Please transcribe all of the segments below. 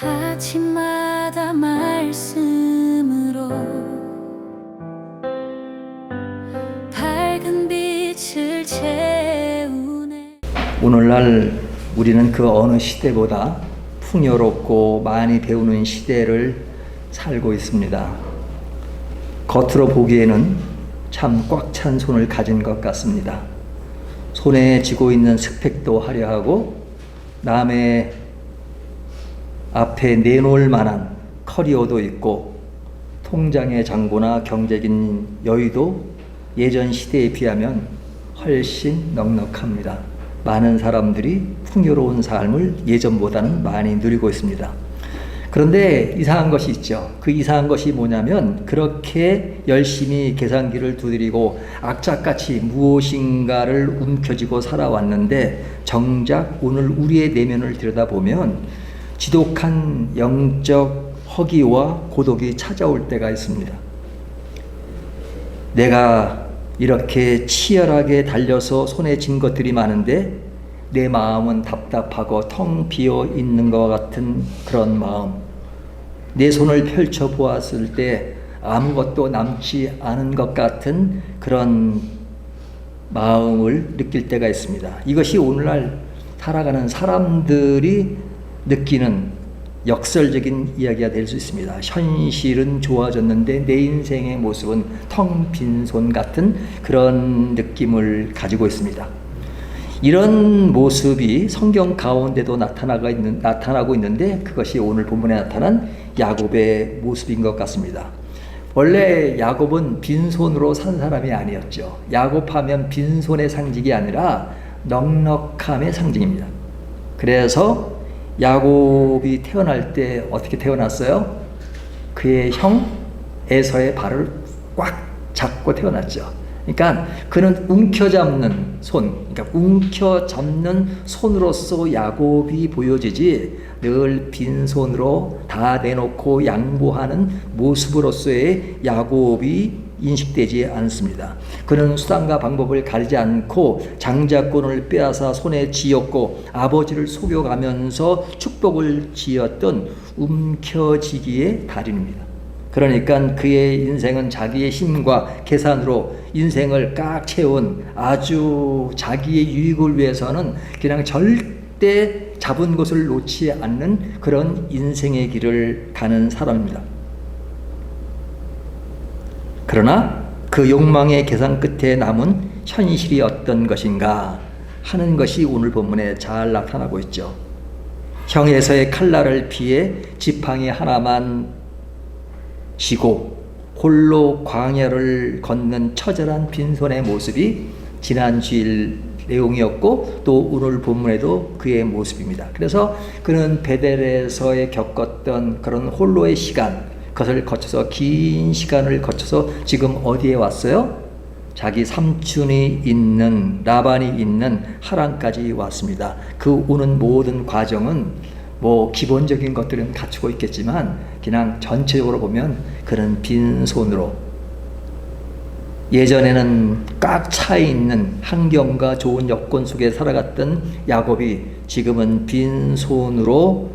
아침마다 말씀으로 밝은 빛을 채우네. 오늘날 우리는 그 어느 시대보다 풍요롭고 많이 배우는 시대를 살고 있습니다. 겉으로 보기에는 참 꽉 찬 손을 가진 것 같습니다. 손에 쥐고 있는 스펙도 화려하고 남의 앞에 내놓을 만한 커리어도 있고 통장의 잔고나 경제적인 여유도 예전 시대에 비하면 훨씬 넉넉합니다. 많은 사람들이 풍요로운 삶을 예전보다는 많이 누리고 있습니다. 그런데 이상한 것이 있죠. 그 이상한 것이 뭐냐면 그렇게 열심히 계산기를 두드리고 악착같이 무엇인가를 움켜쥐고 살아왔는데 정작 오늘 우리의 내면을 들여다보면 지독한 영적 허기와 고독이 찾아올 때가 있습니다. 내가 이렇게 치열하게 달려서 손에 쥔 것들이 많은데 내 마음은 답답하고 텅 비어 있는 것 같은 그런 마음. 내 손을 펼쳐 보았을 때 아무것도 남지 않은 것 같은 그런 마음을 느낄 때가 있습니다. 이것이 오늘날 살아가는 사람들이 느끼는 역설적인 이야기가 될 수 있습니다. 현실은 좋아졌는데 내 인생의 모습은 텅 빈 손 같은 그런 느낌을 가지고 있습니다. 이런 모습이 성경 가운데도 나타나고 있는데 그것이 오늘 본문에 나타난 야곱의 모습인 것 같습니다. 원래 야곱은 빈손으로 산 사람이 아니었죠. 야곱하면 빈손의 상징이 아니라 넉넉함의 상징입니다. 그래서 야곱이 태어날 때 어떻게 태어났어요? 그의 형 에서의 발을 꽉 잡고 태어났죠. 그러니까 그는 움켜잡는 손, 그러니까 움켜잡는 손으로서 야곱이 보여지지 늘 빈손으로 다 내놓고 양보하는 모습으로서의 야곱이 인식되지 않습니다. 그는 수단과 방법을 가리지 않고 장자권을 빼앗아 손에 쥐었고 아버지를 속여가면서 축복을 지었던 움켜쥐기의 달인입니다. 그러니까 그의 인생은 자기의 힘과 계산으로 인생을 꽉 채운 아주 자기의 유익을 위해서는 그냥 절대 잡은 것을 놓지 않는 그런 인생의 길을 가는 사람입니다. 그러나 그 욕망의 계산 끝에 남은 현실이 어떤 것인가 하는 것이 오늘 본문에 잘 나타나고 있죠. 형에서의 칼날을 피해 지팡이 하나만 쥐고 홀로 광야를 걷는 처절한 빈손의 모습이 지난 주일 내용이었고 또 오늘 본문에도 그의 모습입니다. 그래서 그는 베델에서 겪었던 그런 홀로의 시간, 그것을 거쳐서 긴 시간을 거쳐서 지금 어디에 왔어요? 자기 삼촌이 있는 라반이 있는 하란까지 왔습니다. 그 오는 모든 과정은 뭐 기본적인 것들은 갖추고 있겠지만 그냥 전체적으로 보면 그는 빈손으로 예전에는 꽉 차 있는 환경과 좋은 여건 속에 살아갔던 야곱이 지금은 빈손으로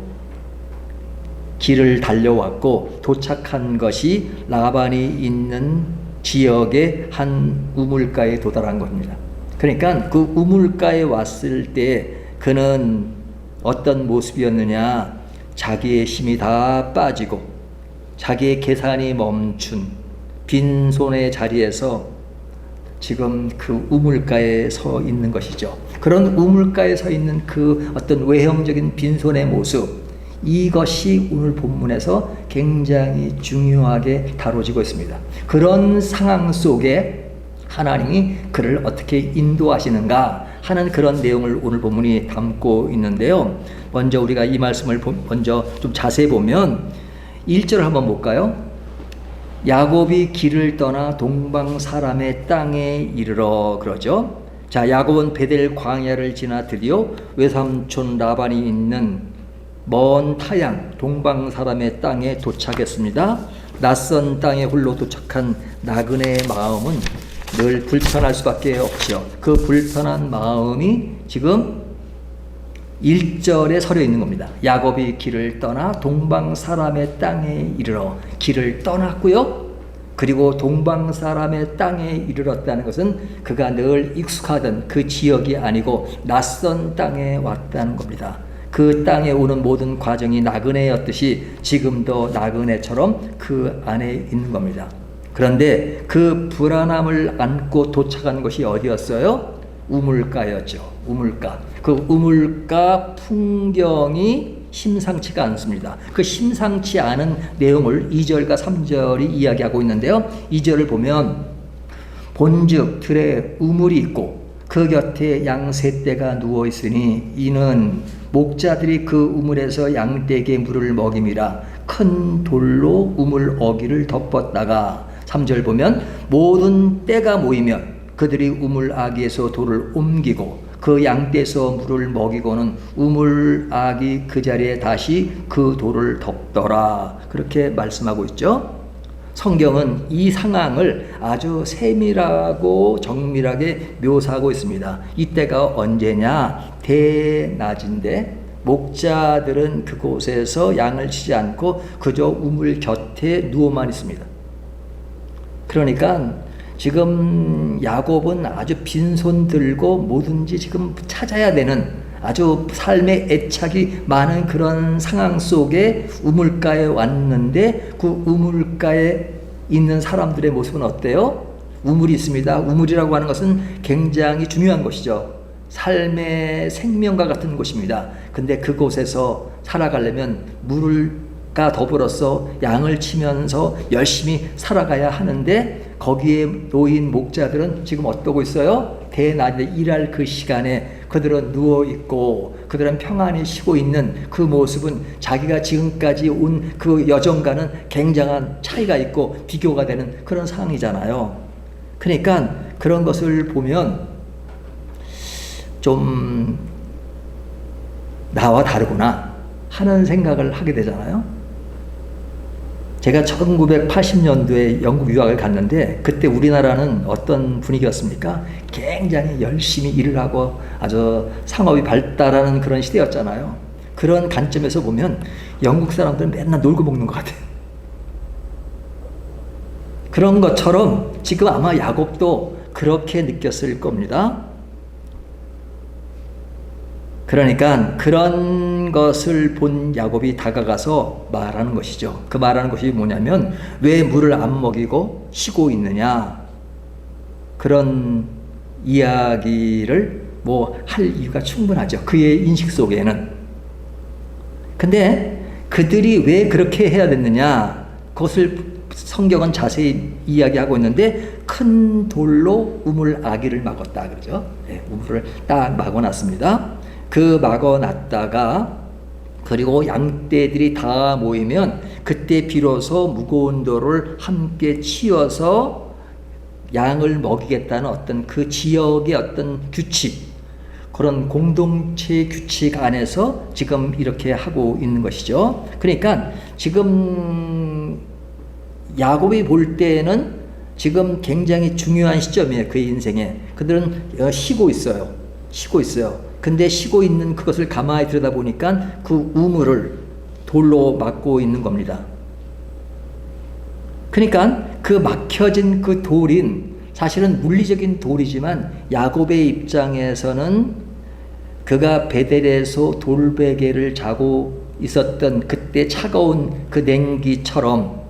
길을 달려왔고 도착한 것이 라반이 있는 지역의 한 우물가에 도달한 겁니다. 그러니까 그 우물가에 왔을 때 그는 어떤 모습이었느냐? 자기의 힘이 다 빠지고 자기의 계산이 멈춘 빈손의 자리에서 지금 그 우물가에 서 있는 것이죠. 그런 우물가에 서 있는 그 어떤 외형적인 빈손의 모습, 이것이 오늘 본문에서 굉장히 중요하게 다뤄지고 있습니다. 그런 상황 속에 하나님이 그를 어떻게 인도하시는가 하는 그런 내용을 오늘 본문이 담고 있는데요. 먼저 우리가 이 말씀을 먼저 좀 자세히 보면 1절을 한번 볼까요? 야곱이 길을 떠나 동방 사람의 땅에 이르러 그러죠. 자, 야곱은 베델 광야를 지나 드디어 외삼촌 라반이 있는 먼 타양 동방 사람의 땅에 도착했습니다. 낯선 땅에 홀로 도착한 나그네의 마음은 늘 불편할 수밖에 없죠. 그 불편한 마음이 지금 1절에 서려 있는 겁니다. 야곱이 길을 떠나 동방 사람의 땅에 이르러 길을 떠났고요. 그리고 동방 사람의 땅에 이르렀다는 것은 그가 늘 익숙하던 그 지역이 아니고 낯선 땅에 왔다는 겁니다. 그 땅에 오는 모든 과정이 나그네였듯이 지금도 나그네처럼 그 안에 있는 겁니다. 그런데 그 불안함을 안고 도착한 것이 어디였어요? 우물가였죠. 우물가. 그 우물가 풍경이 심상치가 않습니다. 그 심상치 않은 내용을 2절과 3절이 이야기하고 있는데요. 2절을 보면 본즉 들에 우물이 있고 그 곁에 양 세 떼가 누워 있으니 이는 목자들이 그 우물에서 양떼에게 물을 먹임이라. 큰 돌로 우물 어기를 덮었다가 3절 보면 모든 떼가 모이면 그들이 우물 아기에서 돌을 옮기고 그 양떼에서 물을 먹이고는 우물 아기 그 자리에 다시 그 돌을 덮더라. 그렇게 말씀하고 있죠. 성경은 이 상황을 아주 세밀하고 정밀하게 묘사하고 있습니다. 이때가 언제냐? 대낮인데 목자들은 그곳에서 양을 치지 않고 그저 우물 곁에 누워만 있습니다. 그러니까 지금 야곱은 아주 빈손 들고 뭐든지 지금 찾아야 되는 아주 삶의 애착이 많은 그런 상황 속에 우물가에 왔는데 그 우물가에 있는 사람들의 모습은 어때요? 우물이 있습니다. 우물이라고 하는 것은 굉장히 중요한 것이죠. 삶의 생명과 같은 곳입니다. 근데 그곳에서 살아가려면 물과 더불어서 양을 치면서 열심히 살아가야 하는데 거기에 놓인 목자들은 지금 어떠고 있어요? 대낮에 일할 그 시간에 그들은 누워있고 그들은 평안히 쉬고 있는 그 모습은 자기가 지금까지 온 그 여정과는 굉장한 차이가 있고 비교가 되는 그런 상황이잖아요. 그러니까 그런 것을 보면 좀 나와 다르구나 하는 생각을 하게 되잖아요. 제가 1980년도에 영국 유학을 갔는데 그때 우리나라는 어떤 분위기였습니까? 굉장히 열심히 일을 하고 아주 상업이 발달하는 그런 시대였잖아요. 그런 관점에서 보면 영국 사람들은 맨날 놀고 먹는 것 같아요. 그런 것처럼 지금 아마 야곱도 그렇게 느꼈을 겁니다. 그러니까 그런 것을 본 야곱이 다가가서 말하는 것이죠. 그 말하는 것이 뭐냐면 왜 물을 안 먹이고 쉬고 있느냐, 그런 이야기를 뭐 할 이유가 충분하죠. 그의 인식 속에는. 근데 그들이 왜 그렇게 해야 됐느냐, 그것을 성경은 자세히 이야기하고 있는데 큰 돌로 우물 아기를 막았다 그러죠. 네, 우물을 딱 막아놨습니다. 그 막아놨다가 그리고 양떼들이 다 모이면 그때 비로소 무거운 돌을 함께 치어서 양을 먹이겠다는 어떤 그 지역의 어떤 규칙, 그런 공동체 규칙 안에서 지금 이렇게 하고 있는 것이죠. 그러니까 지금 야곱이 볼 때는 지금 굉장히 중요한 시점이에요. 그의 인생에. 그들은 쉬고 있어요. 쉬고 있어요. 근데 쉬고 있는 그것을 가만히 들여다보니까 그 우물을 돌로 막고 있는 겁니다. 그러니까 그 막혀진 그 돌인 사실은 물리적인 돌이지만 야곱의 입장에서는 그가 베델에서 돌베개를 자고 있었던 그때 차가운 그 냉기처럼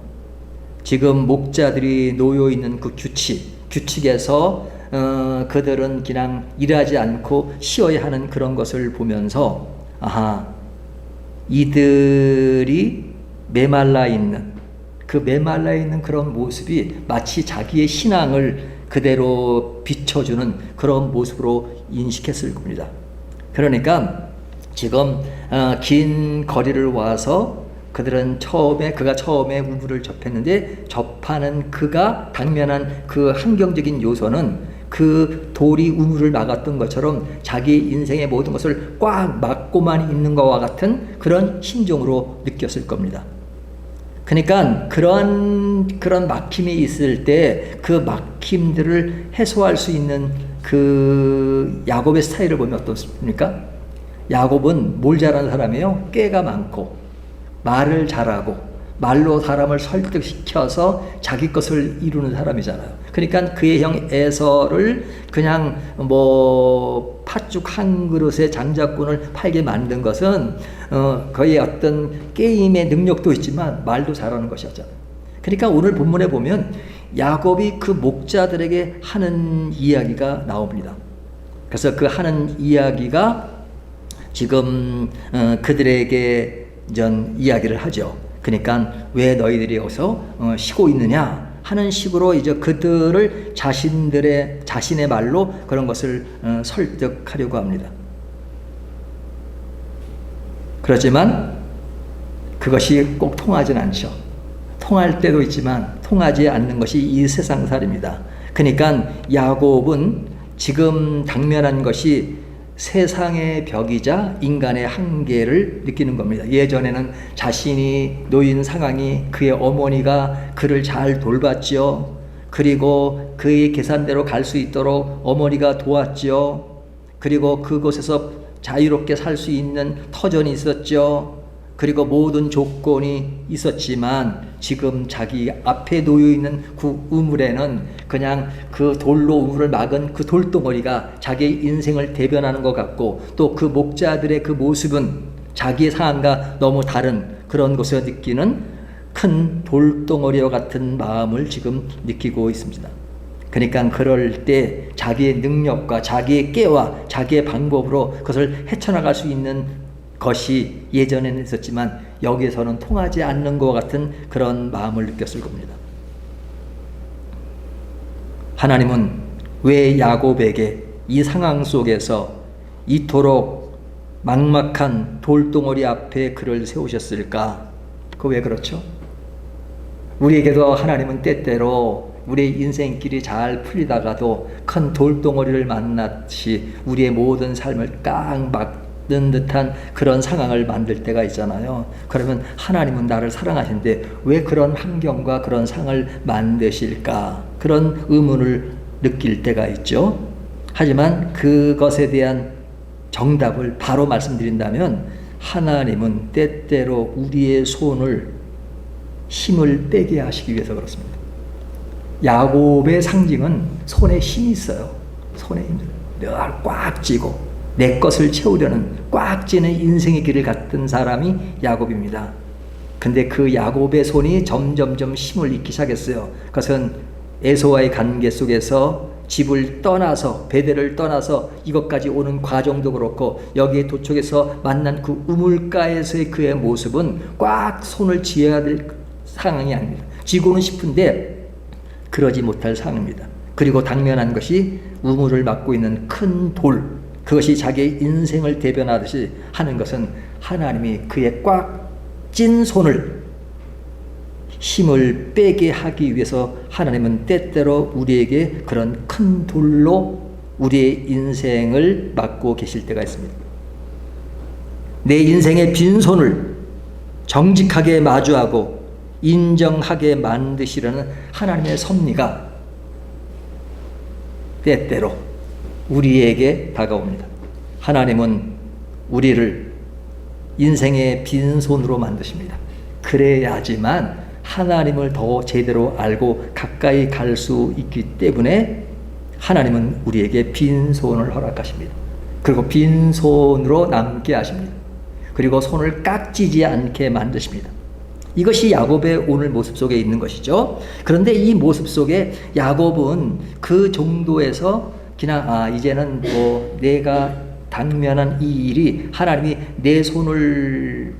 지금 목자들이 놓여 있는 그 규칙에서 그들은 그냥 일하지 않고 쉬어야 하는 그런 것을 보면서 아하, 이들이 메말라 있는 그런 모습이 마치 자기의 신앙을 그대로 비춰주는 그런 모습으로 인식했을 겁니다. 그러니까 지금 긴 거리를 와서 그들은 그가 처음에 우물을 접했는데 접하는 그가 당면한 그 환경적인 요소는 그 돌이 우물을 막았던 것처럼 자기 인생의 모든 것을 꽉 막고만 있는 것과 같은 그런 심정으로 느꼈을 겁니다. 그러니까 그런 막힘이 있을 때 그 막힘들을 해소할 수 있는 그 야곱의 스타일을 보면 어떻습니까? 야곱은 뭘 잘하는 사람이에요? 꾀가 많고 말을 잘하고 말로 사람을 설득시켜서 자기 것을 이루는 사람이잖아요. 그러니까 그의 형 에서를 그냥 뭐 팥죽 한 그릇에 장자꾼을 팔게 만든 것은 거의 어떤 게임의 능력도 있지만 말도 잘하는 것이었잖아요. 그러니까 오늘 본문에 보면 야곱이 그 목자들에게 하는 이야기가 나옵니다. 그래서 그 하는 이야기가 지금 그들에게 전 이야기를 하죠. 그러니까 왜 너희들이 여기서 쉬고 있느냐 하는 식으로 이제 그들을 자신의 말로 그런 것을 설득하려고 합니다. 그렇지만 그것이 꼭 통하진 않죠. 통할 때도 있지만 통하지 않는 것이 이 세상살입니다. 그러니까 야곱은 지금 당면한 것이 세상의 벽이자 인간의 한계를 느끼는 겁니다. 예전에는 자신이 놓인 상황이 그의 어머니가 그를 잘 돌봤죠. 그리고 그의 계산대로 갈 수 있도록 어머니가 도왔죠. 그리고 그곳에서 자유롭게 살 수 있는 터전이 있었죠. 그리고 모든 조건이 있었지만 지금 자기 앞에 놓여 있는 그 우물에는 그냥 그 돌로 우물을 막은 그 돌덩어리가 자기의 인생을 대변하는 것 같고, 또 그 목자들의 그 모습은 자기의 상황과 너무 다른 그런 곳에서 느끼는 큰 돌덩어리와 같은 마음을 지금 느끼고 있습니다. 그러니까 그럴 때 자기의 능력과 자기의 깨와 자기의 방법으로 그것을 헤쳐나갈 수 있는 것이 예전에는 있었지만 여기에서는 통하지 않는 것 같은 그런 마음을 느꼈을 겁니다. 하나님은 왜 야곱에게 이 상황 속에서 이토록 막막한 돌덩어리 앞에 그를 세우셨을까? 그거 왜 그렇죠? 우리에게도 하나님은 때때로 우리의 인생길이 잘 풀리다가도 큰 돌덩어리를 만났시 우리의 모든 삶을 깡 막는 듯한 그런 상황을 만들 때가 있잖아요. 그러면 하나님은 나를 사랑하시는데 왜 그런 환경과 그런 상황을 만드실까? 그런 의문을 느낄 때가 있죠. 하지만 그것에 대한 정답을 바로 말씀드린다면 하나님은 때때로 우리의 손을 힘을 빼게 하시기 위해서 그렇습니다. 야곱의 상징은 손에 힘이 있어요. 손에 힘, 늘 꽉 쥐고 내 것을 채우려는 꽉 쥐는 인생의 길을 갔던 사람이 야곱입니다. 근데 그 야곱의 손이 점점점 힘을 잃기 시작했어요. 그것은 에서와의 관계 속에서 집을 떠나서 베델을 떠나서 이것까지 오는 과정도 그렇고 여기에 도착해서 만난 그 우물가에서의 그의 모습은 꽉 손을 쥐어야 될 상황이 아닙니다. 쥐고는 싶은데 그러지 못할 상황입니다. 그리고 당면한 것이 우물을 막고 있는 큰 돌, 그것이 자기의 인생을 대변하듯이 하는 것은 하나님이 그의 꽉 찐 손을 힘을 빼게 하기 위해서 하나님은 때때로 우리에게 그런 큰 돌로 우리의 인생을 막고 계실 때가 있습니다. 내 인생의 빈손을 정직하게 마주하고 인정하게 만드시려는 하나님의 섭리가 때때로 우리에게 다가옵니다. 하나님은 우리를 인생의 빈손으로 만드십니다. 그래야지만 하나님을 더 제대로 알고 가까이 갈 수 있기 때문에 하나님은 우리에게 빈손을 허락하십니다. 그리고 빈손으로 남게 하십니다. 그리고 손을 깍지지 않게 만드십니다. 이것이 야곱의 오늘 모습 속에 있는 것이죠. 그런데 이 모습 속에 야곱은 그 정도에서 그냥 이제는 뭐 내가 당면한 이 일이 하나님이 내 손을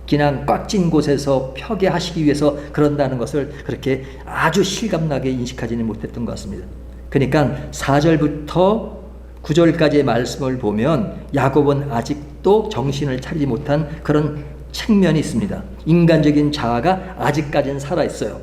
그냥 꽉 찐 곳에서 펴게 하시기 위해서 그런다는 것을 그렇게 아주 실감나게 인식하지는 못했던 것 같습니다. 그러니까 4절부터 9절까지의 말씀을 보면 야곱은 아직도 정신을 차리지 못한 그런 측면이 있습니다. 인간적인 자아가 아직까지는 살아있어요.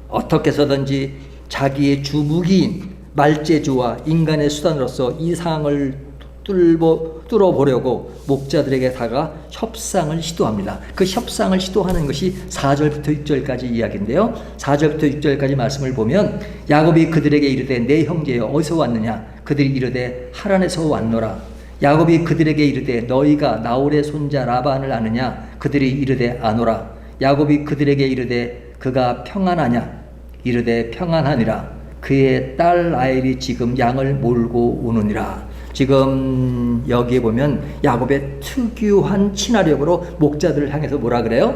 어떻게 해서든지 자기의 주무기인 말재주와 인간의 수단으로서 이 상황을 뚫어보려고 목자들에게다가 협상을 시도합니다. 그 협상을 시도하는 것이 4절부터 6절까지 이야기인데요. 4절부터 6절까지 말씀을 보면 야곱이 그들에게 이르되 내 형제여 어디서 왔느냐? 그들이 이르되 하란에서 왔노라. 야곱이 그들에게 이르되 너희가 나홀의 손자 라반을 아느냐? 그들이 이르되 아노라. 야곱이 그들에게 이르되 그가 평안하냐? 이르되 평안하니라. 그의 딸 라헬이 지금 양을 몰고 오느니라. 지금 여기에 보면 야곱의 특유한 친화력으로 목자들을 향해서 뭐라 그래요?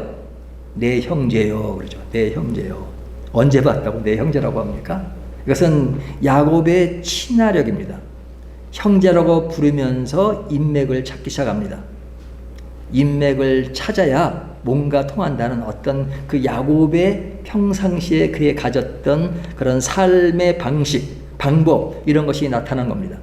내 형제요 그러죠. 내 형제요. 언제 봤다고 내 형제라고 합니까? 이것은 야곱의 친화력입니다. 형제라고 부르면서 인맥을 찾기 시작합니다. 인맥을 찾아야 뭔가 통한다는 어떤 그 야곱의 평상시에 그에 가졌던 그런 삶의 방식, 방법 이런 것이 나타난 겁니다.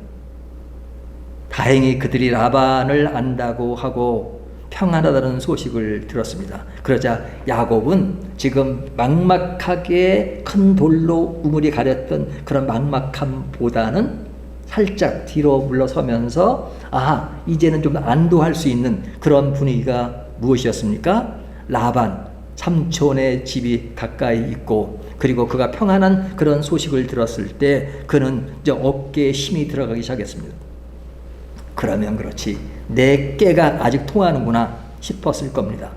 다행히 그들이 라반을 안다고 하고 평안하다는 소식을 들었습니다. 그러자 야곱은 지금 막막하게 큰 돌로 우물이 가렸던 그런 막막함보다는 살짝 뒤로 물러서면서 이제는 좀 안도할 수 있는 그런 분위기가 무엇이었습니까? 라반 삼촌의 집이 가까이 있고 그리고 그가 평안한 그런 소식을 들었을 때 그는 이제 어깨에 힘이 들어가기 시작했습니다. 그러면 그렇지 내 깨가 아직 통하는구나 싶었을 겁니다.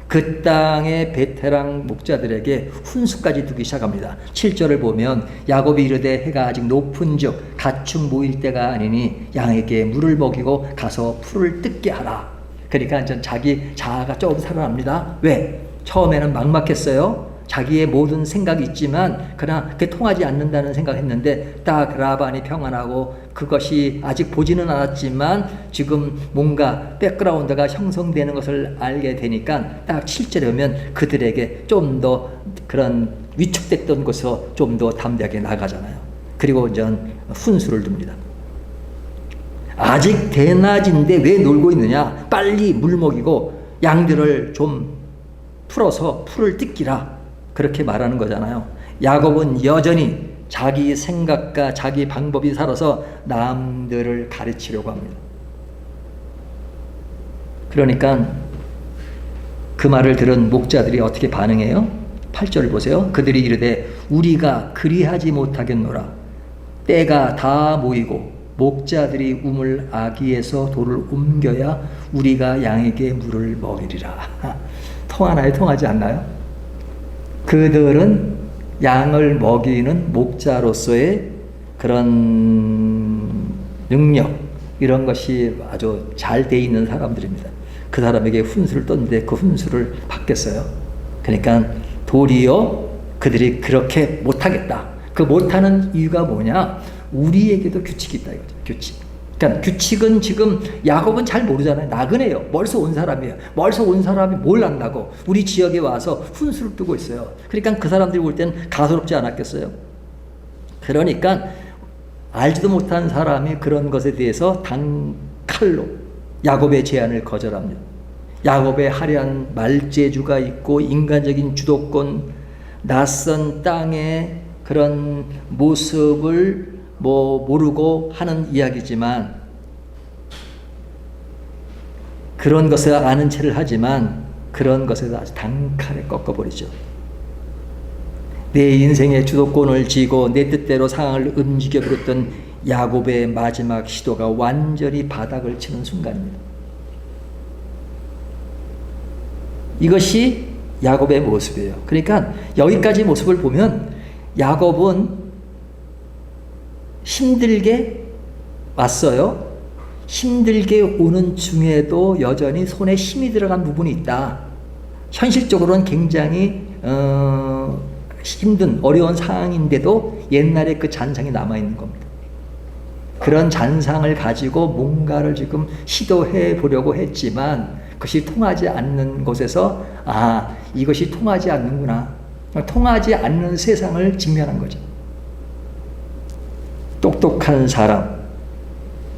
그 땅의 베테랑 목자들에게 훈수까지 두기 시작합니다. 7절을 보면 야곱이 이르되 해가 아직 높은즉 가축 모일 때가 아니니 양에게 물을 먹이고 가서 풀을 뜯게 하라. 그러니까 자기 자아가 조금 살아납니다. 왜? 처음에는 막막했어요. 자기의 모든 생각이 있지만 그러나 그게 통하지 않는다는 생각했는데 딱 라반이 평안하고 그것이 아직 보지는 않았지만 지금 뭔가 백그라운드가 형성되는 것을 알게 되니까 딱 7절에 오면 그들에게 좀 더 그런 위축됐던 곳에서 좀 더 담대하게 나가잖아요. 그리고 전 훈수를 둡니다. 아직 대낮인데 왜 놀고 있느냐? 빨리 물 먹이고 양들을 좀 풀어서 풀을 뜯기라. 그렇게 말하는 거잖아요. 야곱은 여전히 자기 생각과 자기 방법이 살아서 남들을 가르치려고 합니다. 그러니까 그 말을 들은 목자들이 어떻게 반응해요? 8절을 보세요. 그들이 이르되 우리가 그리하지 못하겠노라. 때가 다 모이고 목자들이 우물 아기에서 돌을 옮겨야 우리가 양에게 물을 먹이리라. 통하나요? 통하지 않나요? 그들은 양을 먹이는 목자로서의 그런 능력 이런 것이 아주 잘 돼 있는 사람들입니다. 그 사람에게 훈수를 떴는데 그 훈수를 받겠어요. 그러니까 도리어 그들이 그렇게 못하겠다. 그 못하는 이유가 뭐냐? 우리에게도 규칙이 있다 이거죠. 규칙. 그러니까 규칙은 지금 야곱은 잘 모르잖아요. 나그네요. 멀리서 온 사람이에요. 멀리서 온 사람이 뭘 안다고 우리 지역에 와서 훈수를 두고 있어요. 그러니까 그 사람들이 볼 때는 가소롭지 않았겠어요. 그러니까 알지도 못한 사람이 그런 것에 대해서 단칼로 야곱의 제안을 거절합니다. 야곱의 화려한 말재주가 있고 인간적인 주도권, 낯선 땅의 그런 모습을 모르고 하는 이야기지만 그런 것을 아는 체를 하지만 그런 것을 아주 단칼에 꺾어버리죠. 내 인생의 주도권을 쥐고 내 뜻대로 상황을 움직여 버렸던 야곱의 마지막 시도가 완전히 바닥을 치는 순간입니다. 이것이 야곱의 모습이에요. 그러니까 여기까지 모습을 보면 야곱은 힘들게 왔어요. 힘들게 오는 중에도 여전히 손에 힘이 들어간 부분이 있다. 현실적으로는 굉장히 힘든 어려운 상황인데도 옛날에 그 잔상이 남아있는 겁니다. 그런 잔상을 가지고 뭔가를 지금 시도해 보려고 했지만 그것이 통하지 않는 곳에서 이것이 통하지 않는구나. 통하지 않는 세상을 직면한 거죠. 똑똑한 사람,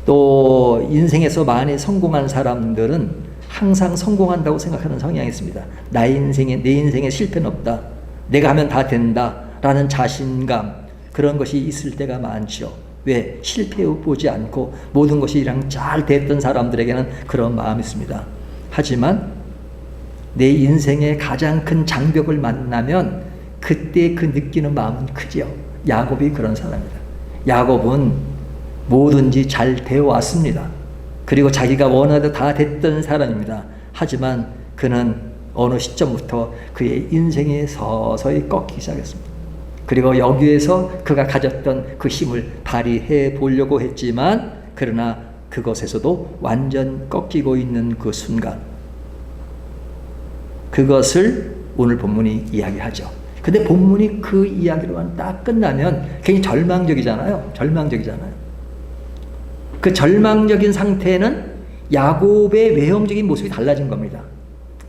또 인생에서 많이 성공한 사람들은 항상 성공한다고 생각하는 성향이 있습니다. 내 인생에 실패는 없다. 내가 하면 다 된다. 라는 자신감, 그런 것이 있을 때가 많죠. 왜? 실패해 보지 않고 모든 것이 잘 됐던 사람들에게는 그런 마음이 있습니다. 하지만 내 인생의 가장 큰 장벽을 만나면 그때 그 느끼는 마음은 크죠. 야곱이 그런 사람입니다. 야곱은 뭐든지 잘 되어 왔습니다. 그리고 자기가 원하도 다 됐던 사람입니다. 하지만 그는 어느 시점부터 그의 인생이 서서히 꺾이기 시작했습니다. 그리고 여기에서 그가 가졌던 그 힘을 발휘해 보려고 했지만 그러나 그것에서도 완전 꺾이고 있는 그 순간, 그것을 오늘 본문이 이야기하죠. 근데 본문이 그 이야기로만 딱 끝나면 굉장히 절망적이잖아요. 그 절망적인 상태는 야곱의 외형적인 모습이 달라진 겁니다.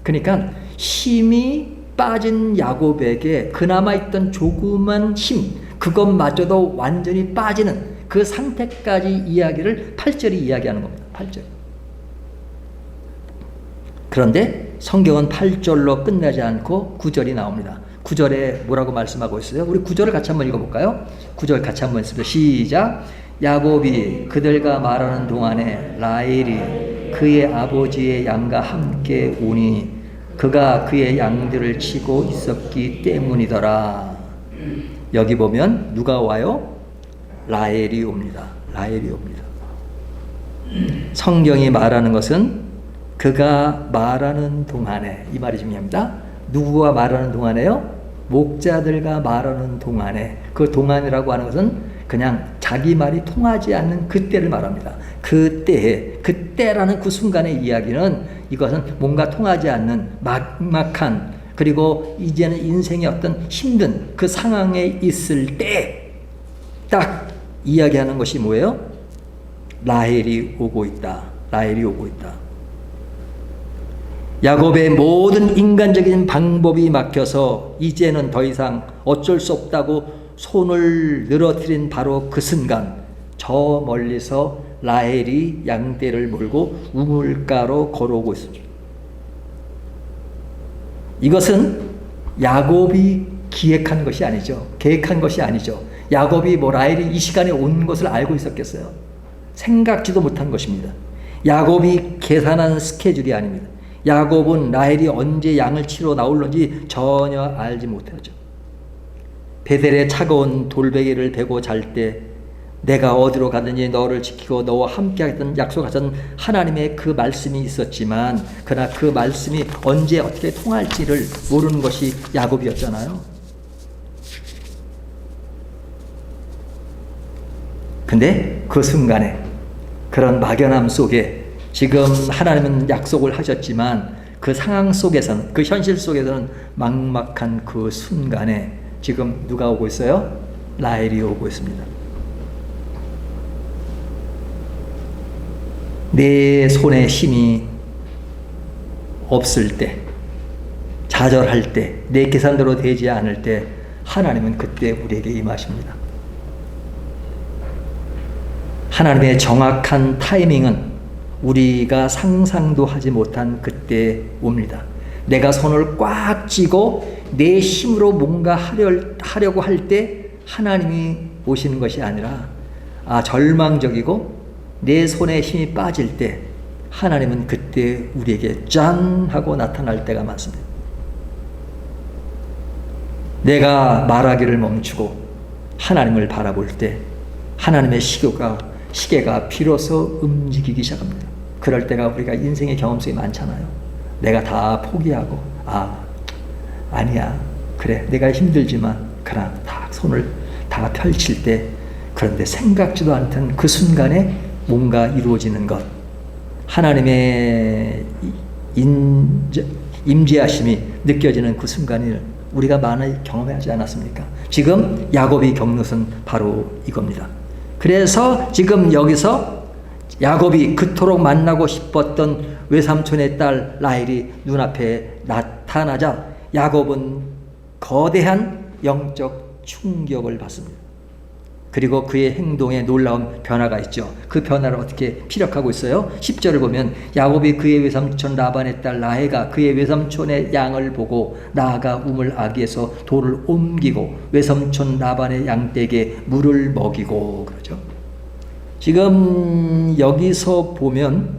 그러니까 힘이 빠진 야곱에게 그나마 있던 조그만 힘, 그것마저도 완전히 빠지는 그 상태까지 이야기를 8절이 이야기하는 겁니다. 8절. 그런데 성경은 8절로 끝나지 않고 9절이 나옵니다. 9절에 뭐라고 말씀하고 있어요? 우리 9절을 같이 한번 읽어볼까요? 9절 같이 한번 읽습니다. 시작. 야곱이 그들과 말하는 동안에 라헬이 그의 아버지의 양과 함께 오니 그가 그의 양들을 치고 있었기 때문이더라. 여기 보면 누가 와요? 라헬이 옵니다. 성경이 말하는 것은 그가 말하는 동안에, 이 말이 중요합니다. 누구와 말하는 동안에요? 목자들과 말하는 동안에. 그 동안이라고 하는 것은 그냥 자기 말이 통하지 않는 그때를 말합니다. 그때라는 그 순간의 이야기는 이것은 뭔가 통하지 않는 막막한, 그리고 이제는 인생의 어떤 힘든 그 상황에 있을 때 딱 이야기하는 것이 뭐예요? 라헬이 오고 있다. 야곱의 모든 인간적인 방법이 막혀서 이제는 더 이상 어쩔 수 없다고 손을 늘어뜨린 바로 그 순간, 저 멀리서 라헬이 양떼를 몰고 우물가로 걸어오고 있습니다. 이것은 야곱이 기획한 것이 아니죠. 계획한 것이 아니죠. 야곱이 라헬이 이 시간에 온 것을 알고 있었겠어요? 생각지도 못한 것입니다. 야곱이 계산한 스케줄이 아닙니다. 야곱은 라헬이 언제 양을 치러 나올는지 전혀 알지 못하죠. 베델의 차가운 돌베개를 베고 잘 때 내가 어디로 가든지 너를 지키고 너와 함께 하겠다는 약속하신 하나님의 그 말씀이 있었지만 그러나 그 말씀이 언제 어떻게 통할지를 모르는 것이 야곱이었잖아요. 근데 그 순간에 그런 막연함 속에 지금 하나님은 약속을 하셨지만 그 상황 속에서는, 그 현실 속에서는 막막한 그 순간에 지금 누가 오고 있어요? 라헬이 오고 있습니다. 내 손에 힘이 없을 때, 좌절할 때, 내 계산대로 되지 않을 때 하나님은 그때 우리에게 임하십니다. 하나님의 정확한 타이밍은 우리가 상상도 하지 못한 그때 옵니다. 내가 손을 꽉 쥐고 내 힘으로 뭔가 하려고 할 때 하나님이 오시는 것이 아니라 절망적이고 내 손에 힘이 빠질 때 하나님은 그때 우리에게 짠 하고 나타날 때가 많습니다. 내가 말하기를 멈추고 하나님을 바라볼 때 하나님의 시계가 비로소 움직이기 시작합니다. 그럴 때가 우리가 인생의 경험 속에 많잖아요. 내가 다 포기하고 아니야, 그래 내가 힘들지만 그러나 다 손을 다 펼칠 때, 그런데 생각지도 않던 그 순간에 뭔가 이루어지는 것, 하나님의 임재하심이 느껴지는 그 순간을 우리가 많이 경험하지 않았습니까? 지금 야곱이 겪는 것은 바로 이겁니다. 그래서 지금 여기서 야곱이 그토록 만나고 싶었던 외삼촌의 딸 라헬이 눈앞에 나타나자 야곱은 거대한 영적 충격을 받습니다. 그리고 그의 행동에 놀라운 변화가 있죠. 그 변화를 어떻게 피력하고 있어요? 10절을 보면 야곱이 그의 외삼촌 라반의 딸 라헬가 그의 외삼촌의 양을 보고 나아가 우물 아기에서 돌을 옮기고 외삼촌 라반의 양떼에게 물을 먹이고 그러죠. 지금 여기서 보면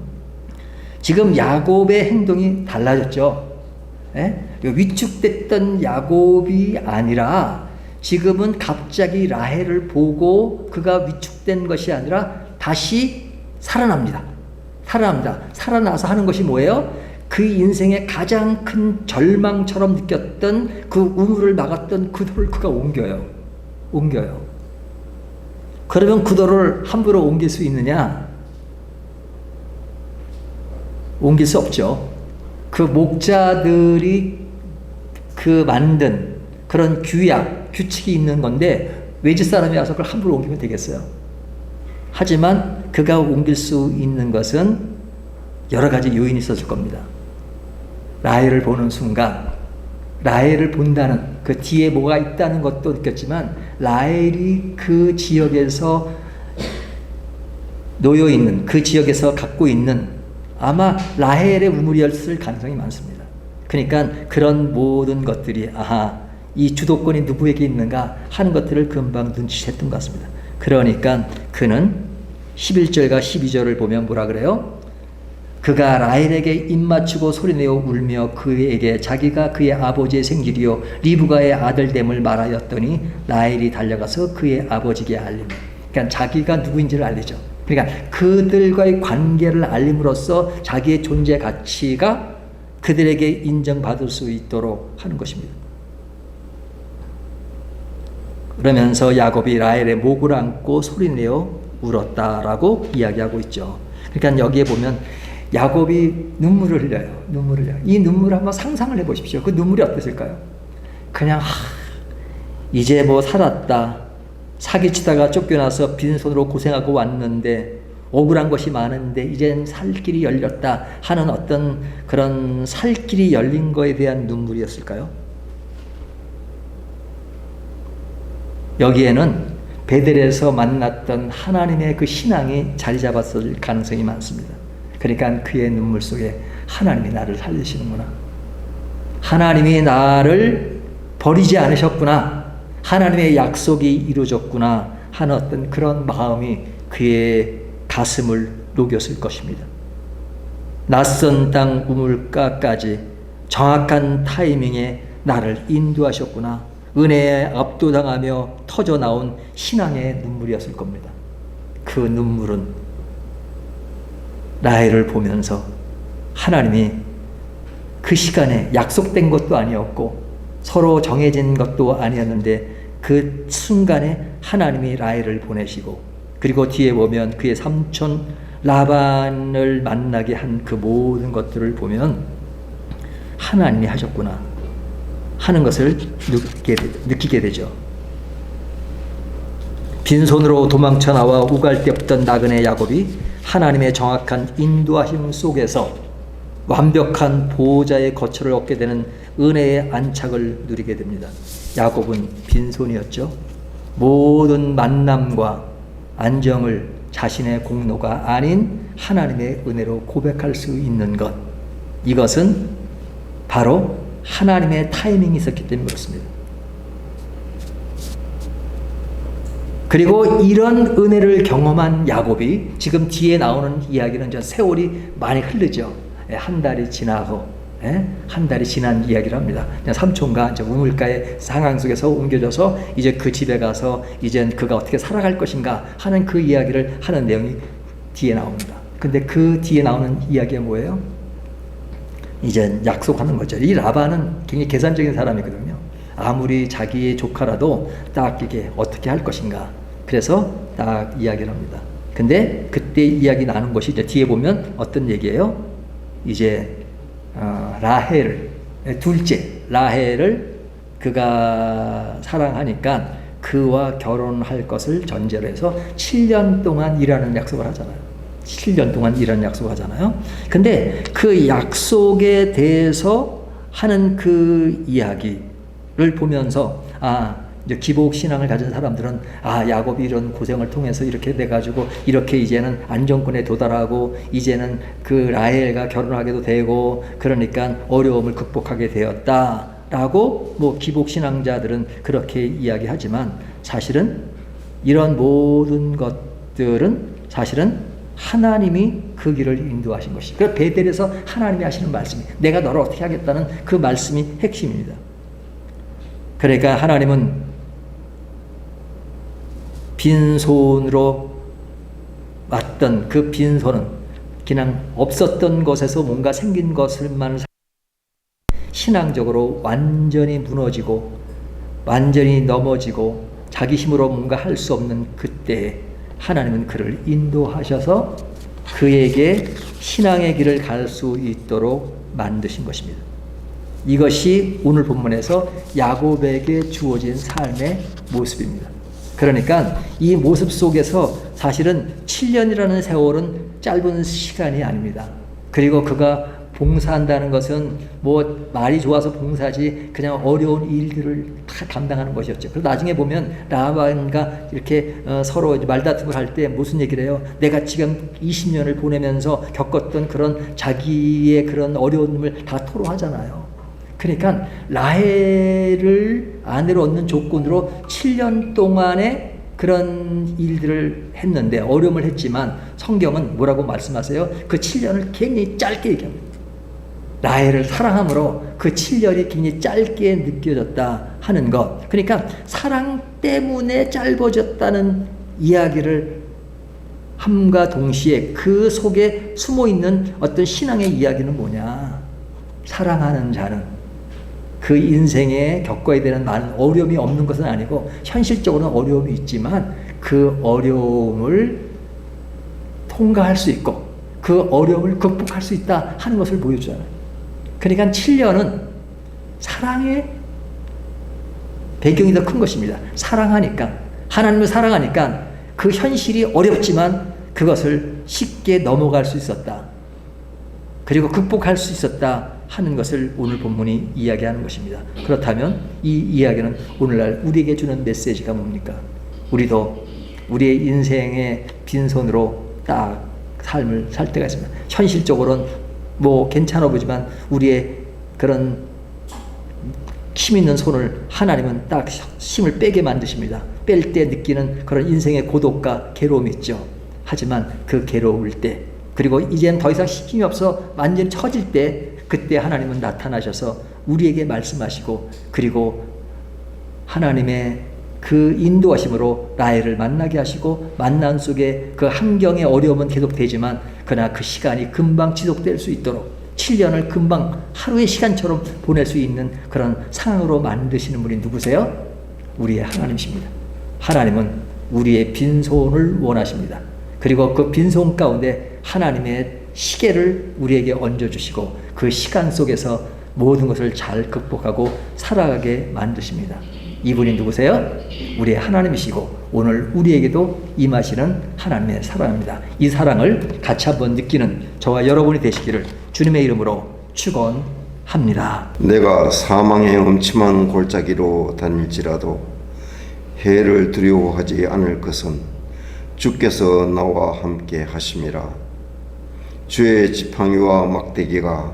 지금 야곱의 행동이 달라졌죠. 위축됐던 야곱이 아니라 지금은 갑자기 라헬을 보고 그가 위축된 것이 아니라 다시 살아납니다. 살아납니다. 살아나서 하는 것이 뭐예요? 그 인생의 가장 큰 절망처럼 느꼈던 그 우물을 막았던 그 돌을 그가 옮겨요. 그러면 그 돌을 함부로 옮길 수 있느냐? 옮길 수 없죠. 그 목자들이 그 만든 그런 규칙이 있는 건데 외지 사람이 와서 그걸 함부로 옮기면 되겠어요. 하지만 그가 옮길 수 있는 것은 여러 가지 요인이 있었을 겁니다. 라헬을 보는 순간, 라헬을 본다는 그 뒤에 뭐가 있다는 것도 느꼈지만 라헬이 그 지역에서 놓여 있는, 그 지역에서 갖고 있는 아마 라헬의 우물이었을 가능성이 많습니다. 그러니까 그런 모든 것들이 이 주도권이 누구에게 있는가 하는 것들을 금방 눈치챘던 것 같습니다. 그러니까 그는 11절과 12절을 보면 뭐라 그래요? 그가 라헬에게 입맞추고 소리내어 울며 그에게 자기가 그의 아버지의 생질이요 리브가의 아들됨을 말하였더니 라헬이 달려가서 그의 아버지에게 알리며, 그러니까 자기가 누구인지를 알리죠. 그러니까 그들과의 관계를 알림으로써 자기의 존재 가치가 그들에게 인정받을 수 있도록 하는 것입니다. 그러면서 야곱이 라헬의 목을 안고 소리내어 울었다라고 이야기하고 있죠. 그러니까 여기에 보면 야곱이 눈물을 흘려요. 이 눈물을 한번 상상을 해보십시오. 그 눈물이 어땠을까요? 그냥 이제 뭐 살았다. 사기치다가 쫓겨나서 빈손으로 고생하고 왔는데 억울한 것이 많은데 이젠 살 길이 열렸다 하는 어떤 그런 살 길이 열린 거에 대한 눈물이었을까요? 여기에는 베델에서 만났던 하나님의 그 신앙이 자리 잡았을 가능성이 많습니다. 그러니까 그의 눈물 속에 하나님이 나를 살리시는구나. 하나님이 나를 버리지 않으셨구나. 하나님의 약속이 이루어졌구나 하는 어떤 그런 마음이 그의 가슴을 녹였을 것입니다. 낯선 땅 우물가까지 정확한 타이밍에 나를 인도하셨구나. 은혜에 압도당하며 터져나온 신앙의 눈물이었을 겁니다. 그 눈물은 라헬을 보면서 하나님이 그 시간에 약속된 것도 아니었고 서로 정해진 것도 아니었는데 그 순간에 하나님이 라헬을 보내시고, 그리고 뒤에 보면 그의 삼촌 라반을 만나게 한 그 모든 것들을 보면 하나님이 하셨구나 하는 것을 느끼게 되죠. 빈손으로 도망쳐 나와 우갈 데 없던 나그네 야곱이 하나님의 정확한 인도하심 속에서 완벽한 보호자의 거처를 얻게 되는 은혜의 안착을 누리게 됩니다. 야곱은 빈손이었죠. 모든 만남과 안정을 자신의 공로가 아닌 하나님의 은혜로 고백할 수 있는 것, 이것은 바로 하나님의 타이밍이 있었기 때문에 그렇습니다. 그리고 이런 은혜를 경험한 야곱이 지금 뒤에 나오는 이야기는 이제 세월이 많이 흐르죠. 한 달이 지나고, 한 달이 지난 이야기를 합니다. 삼촌과 이제 우물가의 상황 속에서 옮겨져서 이제 그 집에 가서 이제 그가 어떻게 살아갈 것인가 하는 그 이야기를 하는 내용이 뒤에 나옵니다. 근데 그 뒤에 나오는 이야기가 뭐예요? 이제 약속하는 거죠. 이 라반은 굉장히 계산적인 사람이거든요. 아무리 자기의 조카라도 딱 이게 어떻게 할 것인가. 그래서 딱 이야기를 합니다. 근데 그때 이야기 나눈 것이 이제 뒤에 보면 어떤 얘기예요? 이제 라헬, 둘째 라헬을 그가 사랑하니까 그와 결혼할 것을 전제로 해서 7년 동안 일하는 약속을 하잖아요. 7년 동안 일하는 약속을 하잖아요. 근데 그 약속에 대해서 하는 그 이야기를 보면서 이제 기복 신앙을 가진 사람들은 야곱이 이런 고생을 통해서 이렇게 돼가지고 이렇게 이제는 안정권에 도달하고 이제는 그 라헬과 결혼하게도 되고 그러니까 어려움을 극복하게 되었다라고 뭐 기복 신앙자들은 그렇게 이야기하지만 사실은 이런 모든 것들은 사실은 하나님이 그 길을 인도하신 것이. 그 베델에서 하나님이 하시는 말씀이 내가 너를 어떻게 하겠다는 그 말씀이 핵심입니다. 그러니까 하나님은 빈손으로 왔던 그 빈손은 그냥 없었던 것에서 뭔가 생긴 것을만 신앙적으로 완전히 무너지고 완전히 넘어지고 자기 힘으로 뭔가 할 수 없는 그때에 하나님은 그를 인도하셔서 그에게 신앙의 길을 갈 수 있도록 만드신 것입니다. 이것이 오늘 본문에서 야곱에게 주어진 삶의 모습입니다. 그러니까 이 모습 속에서 사실은 7년이라는 세월은 짧은 시간이 아닙니다. 그리고 그가 봉사한다는 것은 뭐 말이 좋아서 봉사지 그냥 어려운 일들을 다 감당하는 것이었죠. 그래서 나중에 보면 라반과 이렇게 서로 말다툼을 할 때 무슨 얘기를 해요? 내가 지금 20년을 보내면서 겪었던 그런 자기의 그런 어려움을 다 토로하잖아요. 그러니까 라헬을 아내로 얻는 조건으로 7년 동안의 그런 일들을 했는데 어려움을 했지만 성경은 뭐라고 말씀하세요? 그 7년을 굉장히 짧게 얘기합니다. 라헬을 사랑함으로 그 7년이 굉장히 짧게 느껴졌다 하는 것. 그러니까 사랑 때문에 짧아졌다는 이야기를 함과 동시에 그 속에 숨어있는 어떤 신앙의 이야기는 뭐냐? 사랑하는 자는 그 인생에 겪어야 되는 많은 어려움이 없는 것은 아니고 현실적으로는 어려움이 있지만 그 어려움을 통과할 수 있고 그 어려움을 극복할 수 있다 하는 것을 보여주잖아요. 그러니까 7년은 사랑의 배경이 더 큰 것입니다. 사랑하니까, 하나님을 사랑하니까 그 현실이 어렵지만 그것을 쉽게 넘어갈 수 있었다. 그리고 극복할 수 있었다 하는 것을 오늘 본문이 이야기하는 것입니다. 그렇다면 이 이야기는 오늘날 우리에게 주는 메시지가 뭡니까? 우리도 우리의 인생의 빈손으로 딱 삶을 살 때가 있습니다. 현실적으로는 뭐 괜찮아 보지만 우리의 그런 힘 있는 손을 하나님은 딱 힘을 빼게 만드십니다. 뺄 때 느끼는 그런 인생의 고독과 괴로움이 있죠. 하지만 그 괴로울 때 그리고 이제는 더 이상 힘이 없어 완전히 처질 때 그때 하나님은 나타나셔서 우리에게 말씀하시고 그리고 하나님의 그 인도하심으로 라헬을 만나게 하시고 만남 속에 그 환경의 어려움은 계속되지만 그러나 그 시간이 금방 지속될 수 있도록 7년을 금방 하루의 시간처럼 보낼 수 있는 그런 상황으로 만드시는 분이 누구세요? 우리의 하나님이십니다. 하나님은 우리의 빈손을 원하십니다. 그리고 그 빈손 가운데 하나님의 시계를 우리에게 얹어주시고 그 시간 속에서 모든 것을 잘 극복하고 살아가게 만드십니다. 이분이 누구세요? 우리의 하나님이시고 오늘 우리에게도 임하시는 하나님의 사랑입니다. 이 사랑을 같이 한번 느끼는 저와 여러분이 되시기를 주님의 이름으로 축원합니다. 내가 사망의 음침한 골짜기로 다닐지라도 해를 두려워하지 않을 것은 주께서 나와 함께 하심이라. 주의 지팡이와 막대기가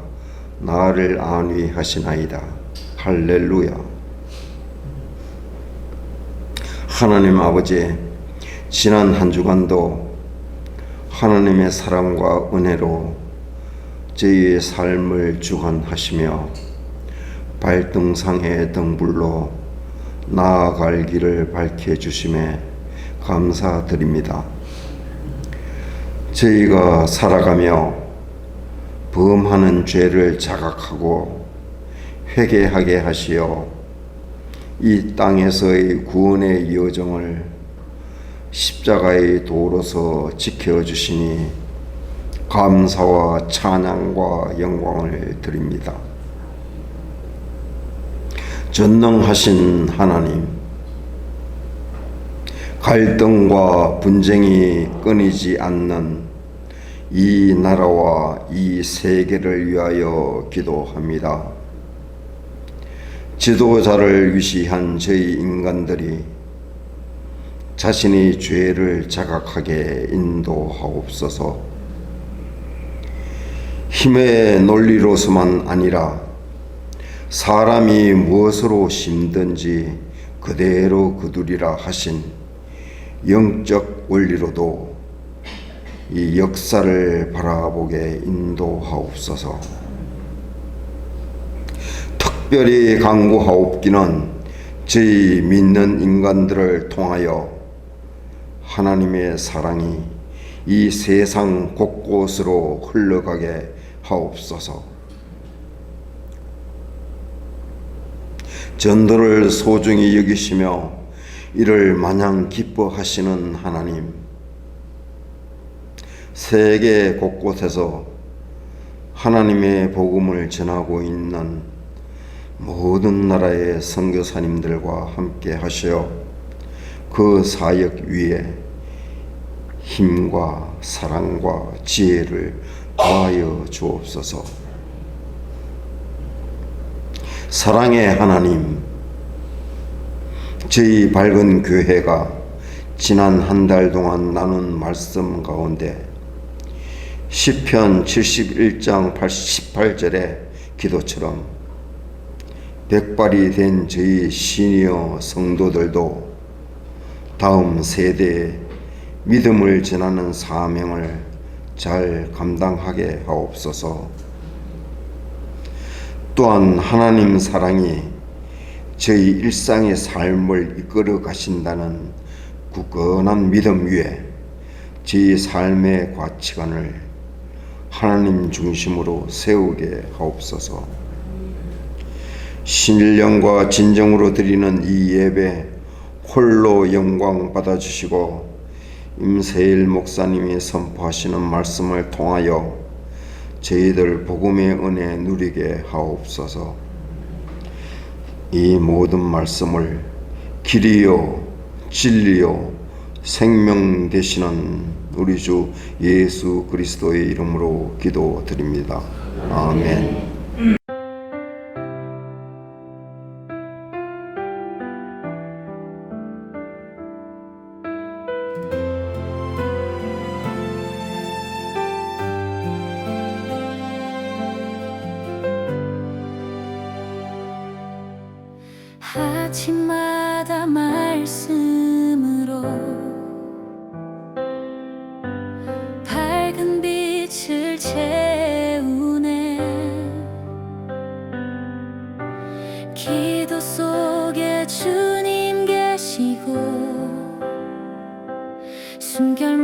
나를 안위하시나이다. 할렐루야. 하나님 아버지, 지난 한 주간도 하나님의 사랑과 은혜로 저희의 삶을 주관하시며 발등상의 등불로 나아갈 길을 밝혀주심에 감사드립니다. 저희가 살아가며 범하는 죄를 자각하고 회개하게 하시어 이 땅에서의 구원의 여정을 십자가의 도로서 지켜주시니 감사와 찬양과 영광을 드립니다. 전능하신 하나님, 갈등과 분쟁이 끊이지 않는 이 나라와 이 세계를 위하여 기도합니다. 지도자를 위시한 저희 인간들이 자신의 죄를 자각하게 인도하옵소서. 힘의 논리로서만 아니라 사람이 무엇으로 심든지 그대로 거두리라 하신 영적 원리로도 이 역사를 바라보게 인도하옵소서. 특별히 간구하옵기는 저희 믿는 인간들을 통하여 하나님의 사랑이 이 세상 곳곳으로 흘러가게 하옵소서. 전도를 소중히 여기시며 이를 마냥 기뻐하시는 하나님, 세계 곳곳에서 하나님의 복음을 전하고 있는 모든 나라의 선교사님들과 함께 하시어 그 사역 위에 힘과 사랑과 지혜를 더하여 주옵소서. 사랑의 하나님, 저희 밝은 교회가 지난 한 달 동안 나눈 말씀 가운데 시편 71장 88절의 기도처럼 백발이 된 저희 시니어 성도들도 다음 세대에 믿음을 전하는 사명을 잘 감당하게 하옵소서. 또한 하나님 사랑이 저희 일상의 삶을 이끌어 가신다는 굳건한 믿음 위에 저희 삶의 가치관을 하나님 중심으로 세우게 하옵소서. 신령과 진정으로 드리는 이 예배 홀로 영광 받아주시고 임세일 목사님이 선포하시는 말씀을 통하여 저희들 복음의 은혜 누리게 하옵소서. 이 모든 말씀을 길이요 진리요 생명 되시는 우리 주 예수 그리스도의 이름으로 기도드립니다. 아멘. 아침마다 말씀으로 밝은 빛을 채우네. 기도 속에 주님 계시고 숨결